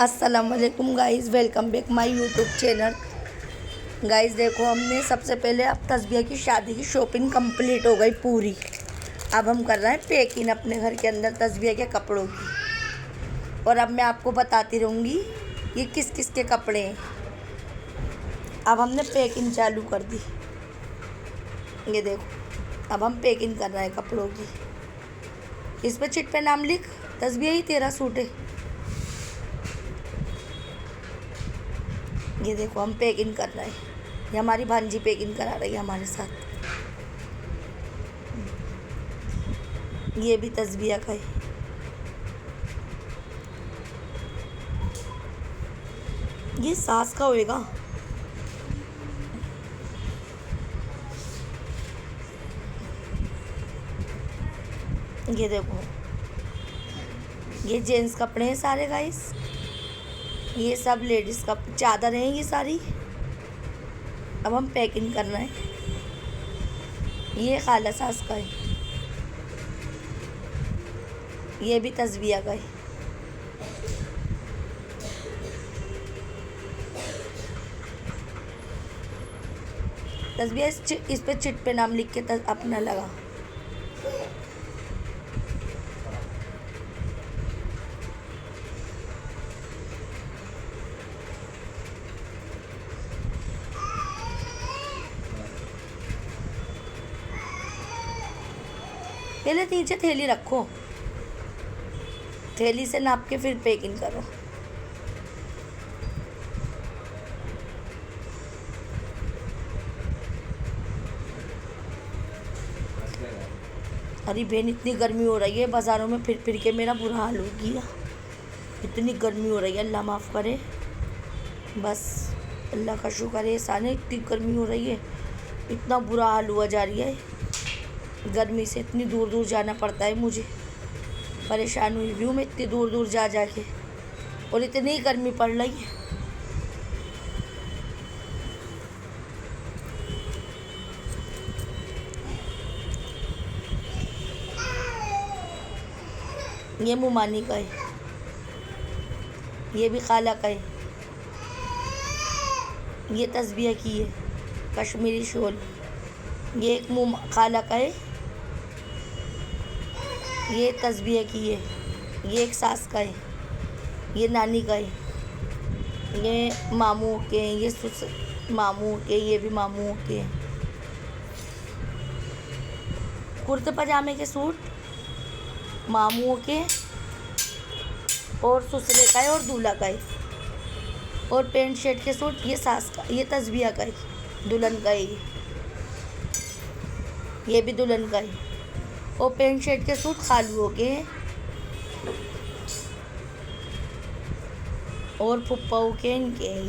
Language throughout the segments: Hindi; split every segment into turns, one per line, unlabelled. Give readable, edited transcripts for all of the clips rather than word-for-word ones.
अस्सलाम वालेकुम guys, welcome back my YouTube channel. Guys देखो, हमने सबसे पहले अब तस्बिया की शादी की शॉपिंग कंप्लीट हो गई पूरी। अब हम कर रहे हैं पैकिंग अपने घर के अंदर तस्बिया के कपड़ों की। और अब मैं आपको बताती रहूँगी ये किस किस के कपड़े हैं। अब हमने पैकिंग चालू कर दी। ये देखो, अब हम पैकिंग कर रहे हैं कपड़ों की। इस पर चिट पे नाम लिख, तस्बिया ही तेरा सूट है। ये देखो, हम पैकिंग कर रहे हैं। ये हमारी भांजी पैकिंग करा रही है हमारे साथ। ये भी तस्बिया का है। ये सास का होएगा। ये देखो, ये जेंट्स कपड़े हैं सारे गाइस। ये सब लेडीज़ का चादर हैं ये सारी। अब हम पैकिंग कर रहे हैं। ये खाला सास का है। ये भी तस्बिया का है। तस्बिया इस पे चिट पे नाम लिख के अपना लगा। पहले नीचे थैली रखो, थैली से नाप के फिर पैकिंग करो। अरे बहन, इतनी गर्मी हो रही है, बाज़ारों में फिर फिर के मेरा बुरा हाल हो गया। इतनी गर्मी हो रही है, अल्लाह माफ़ करे। बस अल्लाह का शुक्र है, साने इतनी गर्मी हो रही है, इतना बुरा हाल हुआ जा रही है। गर्मी से इतनी दूर दूर जाना पड़ता है मुझे। परेशान हुई हूँ मैं इतनी दूर दूर जा जा के, और इतनी गर्मी पड़ रही है। ये मुमानी का है। ये भी खाला का है। ये तस्बिया की है, कश्मीरी शॉल। ये एक खाला का है। ये तस्बिया की है। ये एक सास का है। ये नानी का है। ये मामू के हैं। ये मामू के, ये भी मामू के। कुर्ते पजामे के सूट मामू के और ससुरे का है और दूल्हा का है। और पेंट शर्ट के सूट ये सास का, ये तस्बिया का है, दुल्हन का है। ये भी दुल्हन का है। और पेंट शर्ट के सूट खालुओं के हैं और फुप्पाओं के इनके हैं।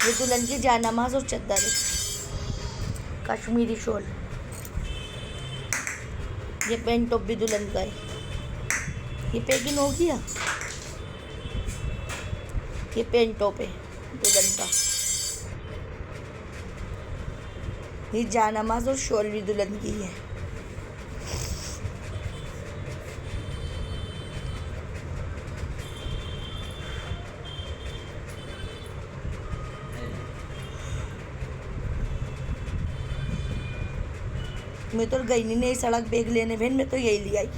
ये दुल्हन की जायनमाज और चद्दर है, कश्मीरी शॉल। ये पेंट टॉप भी दुल्हन का है। ये पैकिंग हो गया। ये पेंट टॉप है दुल्हन का। ये जायनमाज और शॉल भी दुल्हन की है। मैं तो गई नहीं सड़क बैग लेने बहन, मैं तो यही ले आई।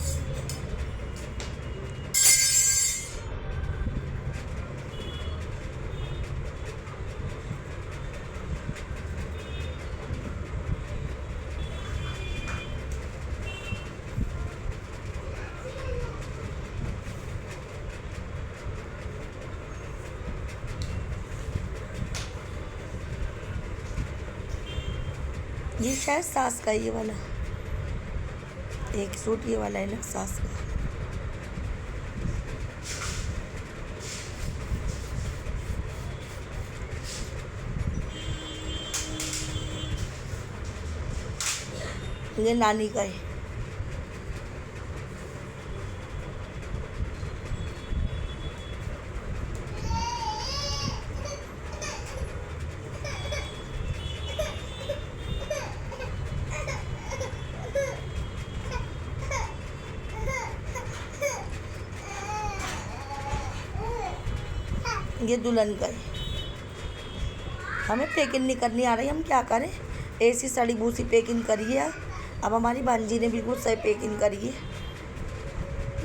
ये शायद सास का, ये वाला एक सूट, ये वाला है ना सास का। ये नानी का है। ये दुल्हन का है। हमें पैकिंग नहीं करनी आ रही, हम क्या करें। ऐसी सड़ी भूसी पैकिंग करिए। अब हमारी भांजी ने बिल्कुल सही पैकिंग करी है।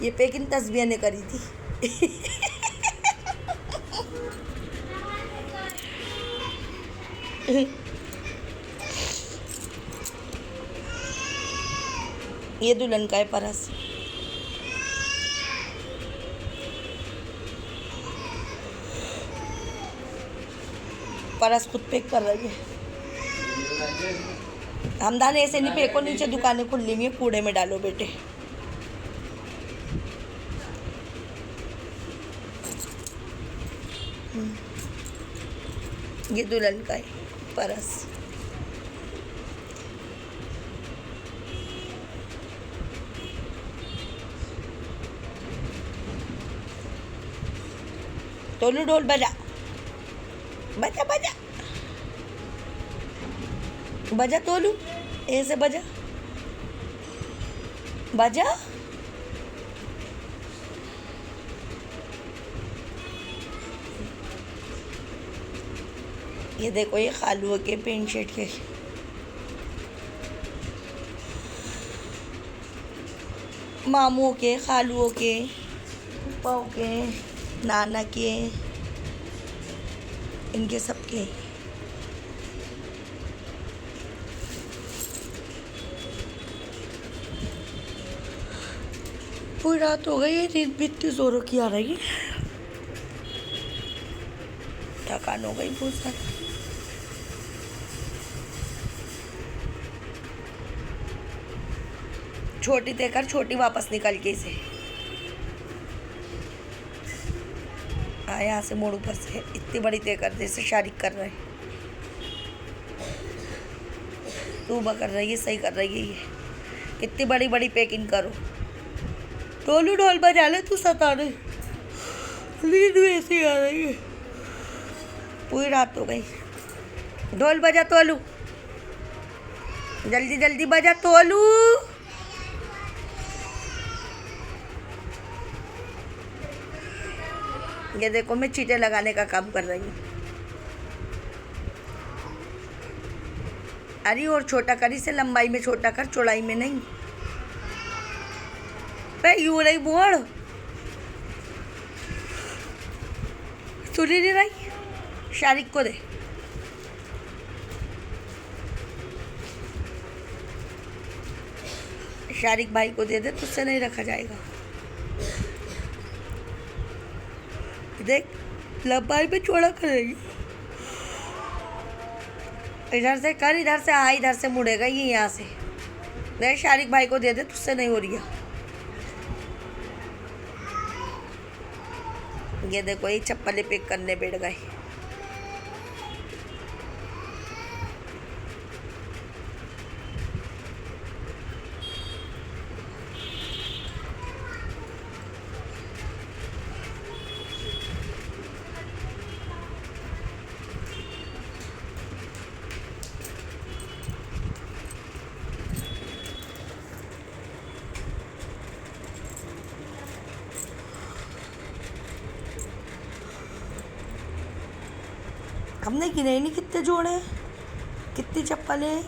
ये पैकिंग तस्बिया ने करी थी। ये दुल्हन का है परस। परस खुद पैक कर रही है। हमदान ऐसे नहीं फेंको, नीचे दुकानें खुली हुई है, कूड़े में डालो बेटे। ये दुल्हन का है परस। टोलू ढोल बजा बजा बजा बजा तोलू, ऐसे बजा बजा। ये देखो ये खालुओं के पेंट शर्ट के, मामुओं के, खालुओं के, फूफाओं के, नाना के, इनके सबके। पूरी रात हो गई है, नींद भी इतनी जोरों की आ रही है, थकान हो गई बहुत सारी। छोटी देकर छोटी वापस निकल के इसे। हाँ यहाँ से मोड़ ऊपर से इतनी बड़ी तय कर दे, इसे शारिक कर रहे हैं। तूबा कर रही है, सही कर रही है। ये इतनी बड़ी बड़ी पैकिंग करो। टोलू ढोल बजा ले, तू सता रही, नींद भी ऐसी आ रही है, पूरी रात हो गई। ढोल बजा तोलू, जल्दी जल्दी बजा तोलू। ये देखो मैं चीटे लगाने का काम कर रही हूँ। अरे और छोटा कर, इसे लंबाई में छोटा कर, चौड़ाई में नहीं। यू रही बोड़, सुनी नहीं रही। शारिक को दे, शारिक भाई को दे दे, तुझसे नहीं रखा जाएगा। देख लंबाई में चौड़ा करेगी। इधर से कर, इधर से आ, इधर से मुड़ेगा ये यहाँ से। देख शारिक भाई को दे दे, तुझसे नहीं हो रही है। ये देखो ये चप्पलें पैक करने बैठ गए। हमने गिने नहीं कितने जोड़े हैं, कितनी चप्पलें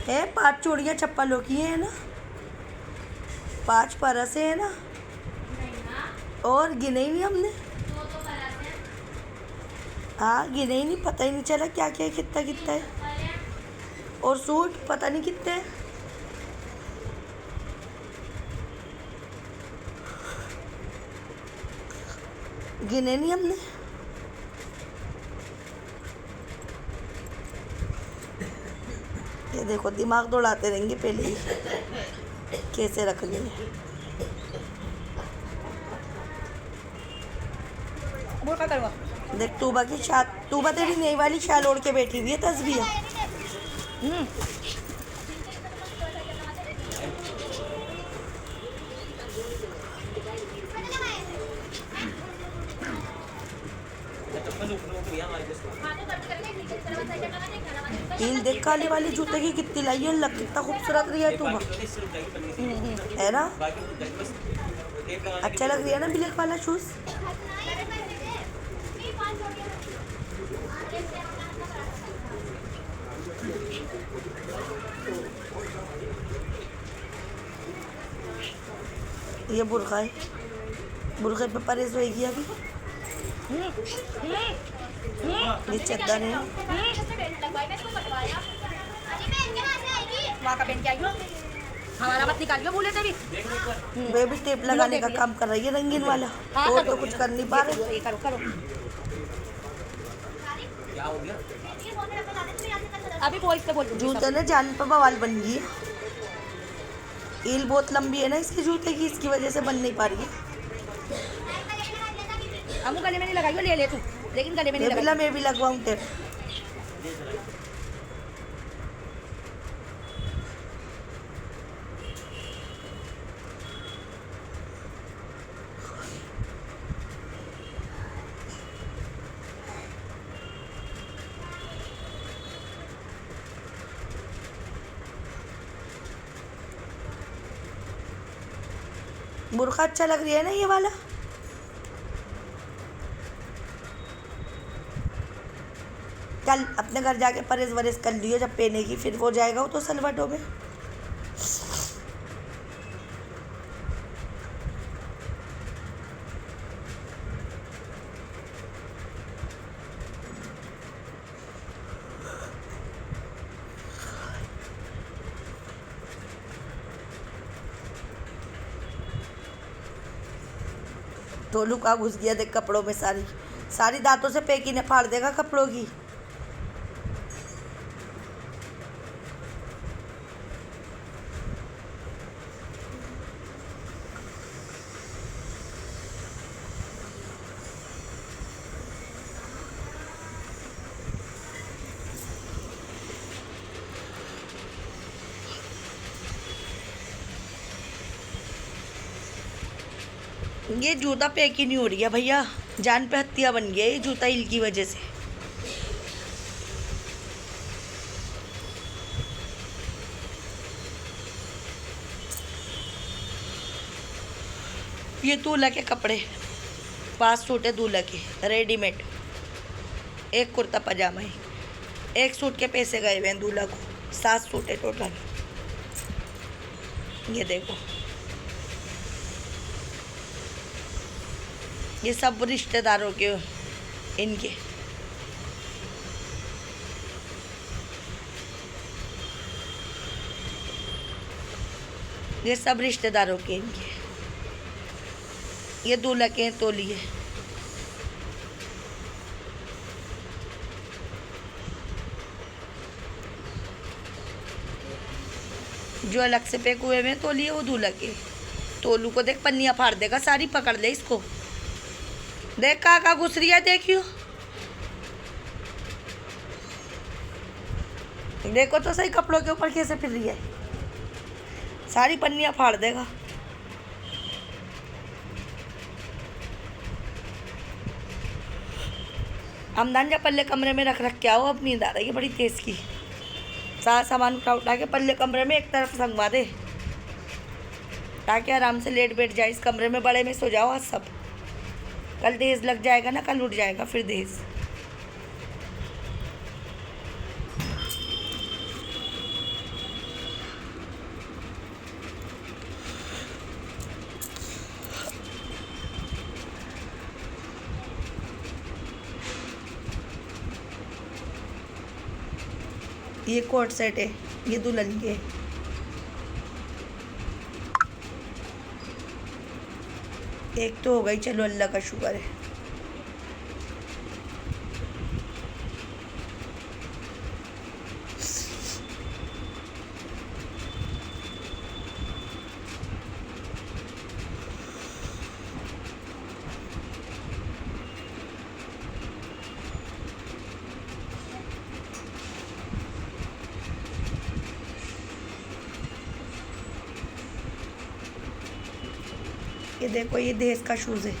हैं। 5 जोड़ियाँ चप्पलों की है ना, 5 परसें है ना, और गिने ही नहीं हमने। हाँ गिने ही नहीं, पता ही नहीं चला क्या क्या है, कितना कितना है। और सूट पता नहीं कितने हैं। गिने नहीं हमने। ये देखो दिमाग दौड़ाते रहेंगे पहले ही, कैसे रख लिए। देख तूबा की शाल, तूबा तेरी नई वाली शाल ओढ़ के बैठी हुई है तस्बीह। हील देख काले वाले जूते की कितनी लाई है, लग कितना खूबसूरत रही है तूबा, है ना। अच्छा लग रही है ना ब्लैक वाला शूज। ये बुरखा है, बुरखे पे परेश होगी अभी। ये चद्दर है,
वहाँ का पहन के आई हो, हमारा मत निकालियो भूले से भी।
बेबी टेप लगाने का काम कर रही है रंगीन वाला। और तो कुछ कर नहीं पा रहे।
करो करो अभी वॉइस से बोल।
जूते ने जान पर बवाल बन गई है। हील बहुत लंबी है ना इसके जूते की, इसकी वजह से बन नहीं पा रही है।
अमू गले में नहीं लगाई हो, ले ले तू, लेकिन गले में नहीं लगाई।
मैं भी लगवाऊं टेप। बुरखा अच्छा लग रही है ना ये वाला। कल अपने घर जाके परहेज वरेज कर लियो, जब पहनेगी फिर वो जाएगा वो तो सलवटों में। टोलू का घुस गया देख कपड़ों में, सारी सारी दांतों से पेकी ने फाड़ देगा कपड़ों की। ये जूता पैक ही नहीं हो रही है भैया, जान पे हत्या बन गया ये जूता हील की वजह से। ये दूल्हा के कपड़े 5 सूट है दूल्हा के रेडीमेड, एक कुर्ता पजामा है। एक सूट के पैसे गए हुए हैं दूल्हा को, 7 सूट है टोटल। ये देखो, ये सब रिश्तेदारों के इनके। ये सब रिश्तेदारों के इनके। ये दूल्हा के तौलिए। जो अलग से पैक हुए हैं तौलिए वो दूल्हा के। तोलू को देख पन्नियाँ फाड़ देगा सारी, पकड़ ले इसको। देख का घुस रही है, देखियो देखो तो सही कपड़ों के ऊपर कैसे फिर रही है, सारी पन्नियाँ फाड़ देगा। हमदान जा पल्ले कमरे में रख के आओ, अब नींद आ रही है बड़ी तेज की। सारा सामान उठा के पल्ले कमरे में एक तरफ संगवा दे, ताकि आराम से लेट बैठ जाए। इस कमरे में बड़े में सो जाओ आज सब। कल दहेज लग जाएगा ना, कल उठ जाएगा फिर दहेज। ये कोट सेट है, ये दुल्हन के। एक तो हो गई, चलो अल्लाह का शुक्र है। ये देखो, ये दहेज का शूज़ है।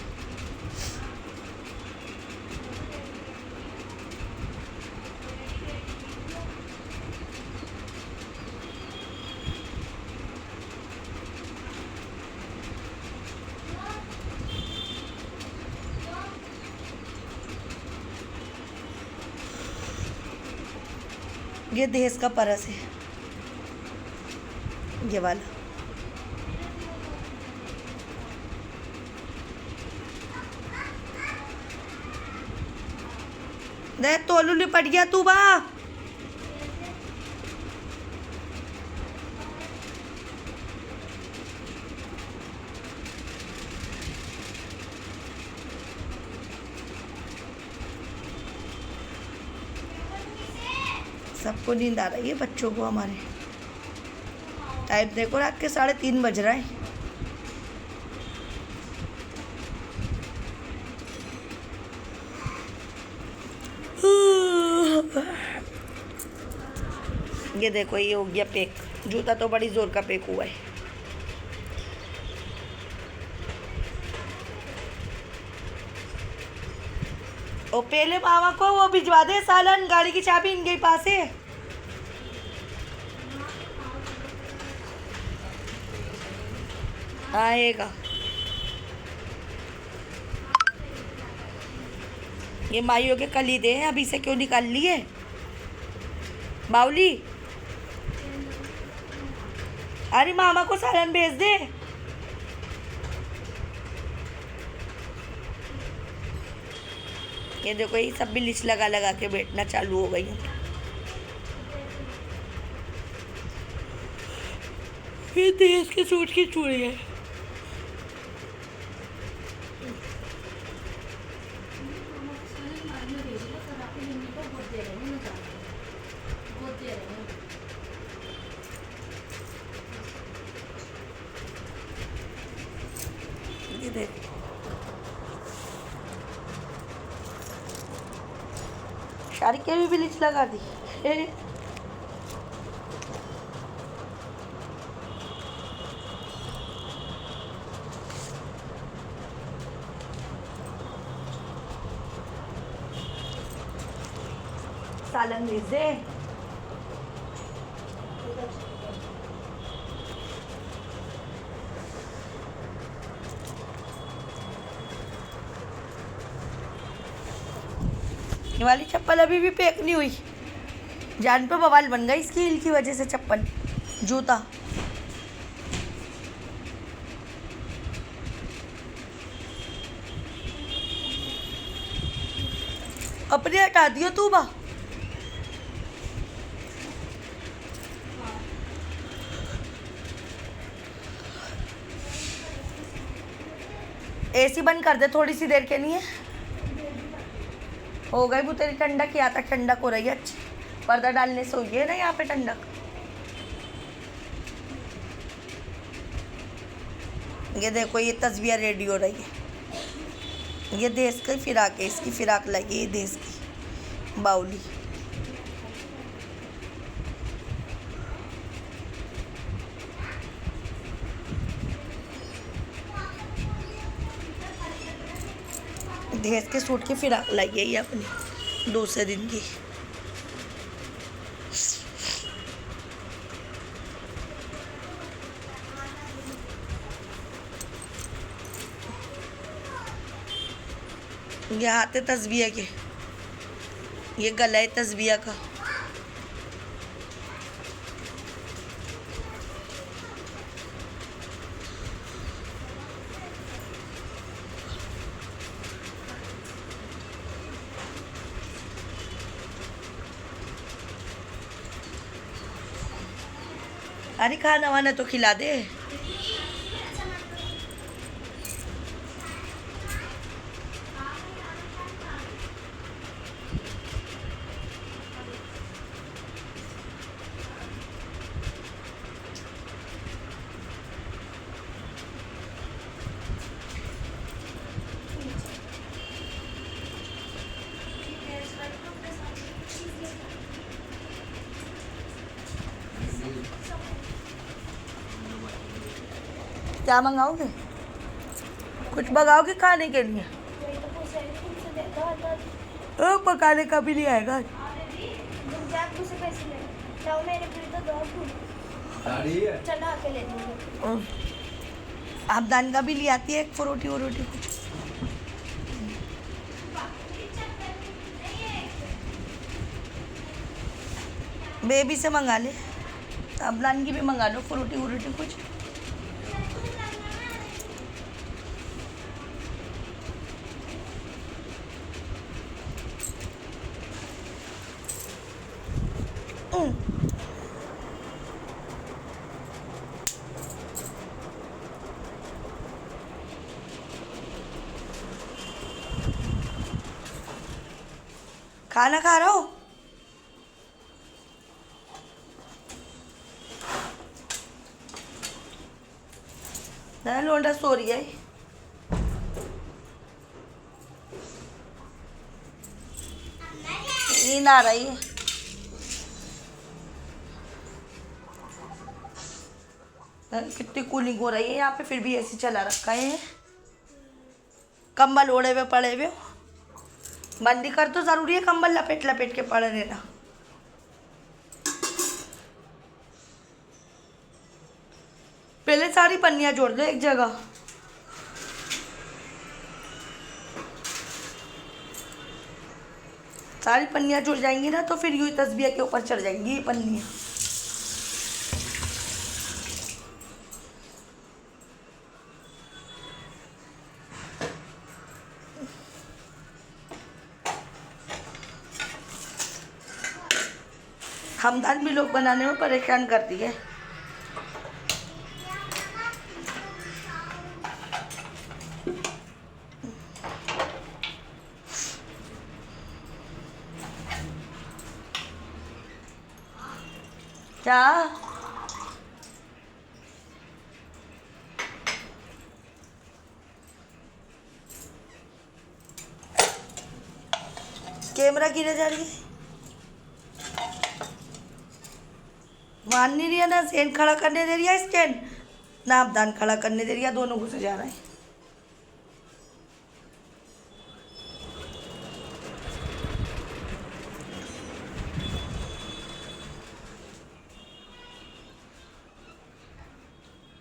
ये दहेज का परस है, ये वाला। देख तोलू लिपट गया तू बा। सबको नींद आ रही है, बच्चों को हमारे। टाइम देखो, रात के 3:30 बज रहा है। ये देखो, ये हो गया पैक। जूता तो बड़ी जोर का पैक हुआ है। और पहले मामा को वो भिजवा दे सालन, गाड़ी की चाबी इनके पास है। आएगा ये माइयों के कलीदे हैं, अभी से क्यों निकाल लिए बाउली? अरे मामा को सालन भेज दे। ये देखो, ये सब भी लिस्ट लगा लगा के बैठना चालू हो गई है। ये देश के सूट की चूड़ी है। ये देख, शादी के भी लिस्ट लगा दी। सालन भेज दे। ये वाली चप्पल अभी भी पैक नहीं हुई। जान पे बवाल बन गई इसकी हील की वजह से। चप्पल, जूता अपने हटा दियो तू बा। एसी बंद कर दे थोड़ी सी देर के लिए। हो गई वो तेरी ठंडक, या तक ठंडक हो रही है। अच्छी पर्दा डालने से हुई है ना यहाँ पे ठंडक। ये देखो, ये तस्वीर रेडी हो रही है। ये देश की फिराक है, इसकी फिराक लगी है देश की बाउली। देश के सूट की फिराक लगी है ये अपनी दूसरे दिन की। ये हाथ है तस्बिया के, ये गला है तस्बिया का। अरे खाना वाना तो खिला दे। क्या मंगाओगे? कुछ मंगाओगे खाने के लिए? पकाने का भी नहीं आएगा। आप दान का भी ले आती है एक फ्रूटी वरूटी कुछ। बेबी से मंगा ले, अब नान की भी मंगा लो फ्रूटी व्रूटी कुछ। खाना खा रहा हो? लोंडा सो रही है। नींद आ रही है। कितनी कूलिंग हो रही है यहाँ पे, फिर भी एसी चला रखा है। कंबल ओढ़े हुए पड़े हुए हो। बंदी कर तो ज़रूरी है, कंबल लपेट लपेट के पड़े रहना। पहले सारी पन्नियाँ जोड़ दो एक जगह। सारी पन्नियाँ जुड़ जाएंगी ना तो फिर यूँ ही तस्बीह के ऊपर चढ़ जाएंगी ये पन्नियाँ। हमदान भी लोग बनाने में परेशान करती है। क्या कैमरा गिरे जा रही है, मान नहीं रही है ना। स्टैंड खड़ा करने दे रही है, स्टैंड नापदान खड़ा करने दे रही है, दोनों घुसे जा रहे हैं।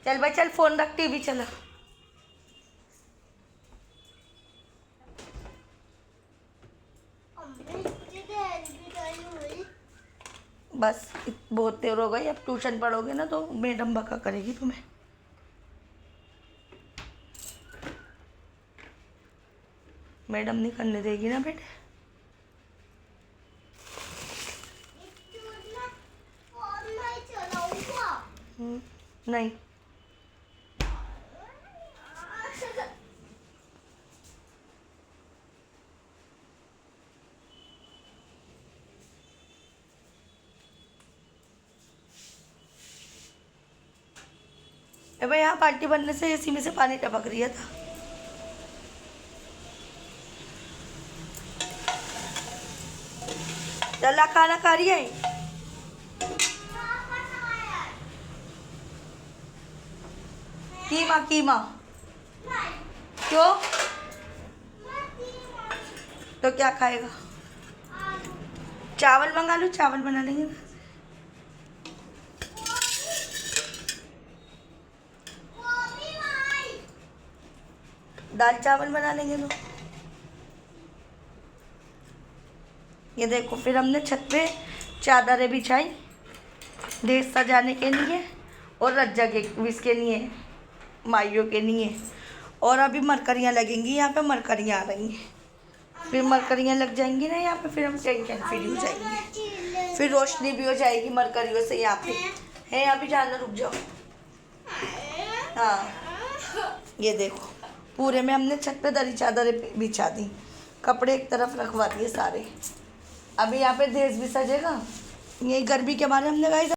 चल भाई चल, फोन रख, टीवी चला। बस बहुत देर हो गई, अब ट्यूशन पढ़ोगे ना तो मैडम बका करेगी तुम्हें। मैडम नहीं करने देगी ना बेटे। नहीं ए भाई, यहाँ पार्टी बनने से एसी में से पानी टपक रही था। चला खाना खा रही है? कीमा कीमा क्यों? तो क्या खाएगा? चावल मंगा लो, चावल बना लेंगे ना। दाल चावल बना लेंगे तो। ये देखो, फिर हमने छत पे चादरें बिछाई देश सजाने के लिए और रज्जा के विश के लिए, माइयों के लिए। और अभी मरकरियाँ लगेंगी यहाँ पे, मरकरियाँ आ रही हैं। फिर मरकरियाँ लग जाएंगी ना यहाँ पे, फिर हम टेंशन फ्री हो जाएंगे। फिर रोशनी भी हो जाएगी मरकरियों से। यहाँ पे है, यहाँ भी जाना, रुक जाओ। हाँ ये देखो, पूरे में हमने छत पे दरी चादरें बिछा दी, कपड़े एक तरफ रखवा दिए सारे। अभी यहाँ पे देश भी सजेगा। ये गर्मी के मारे हमने गाइस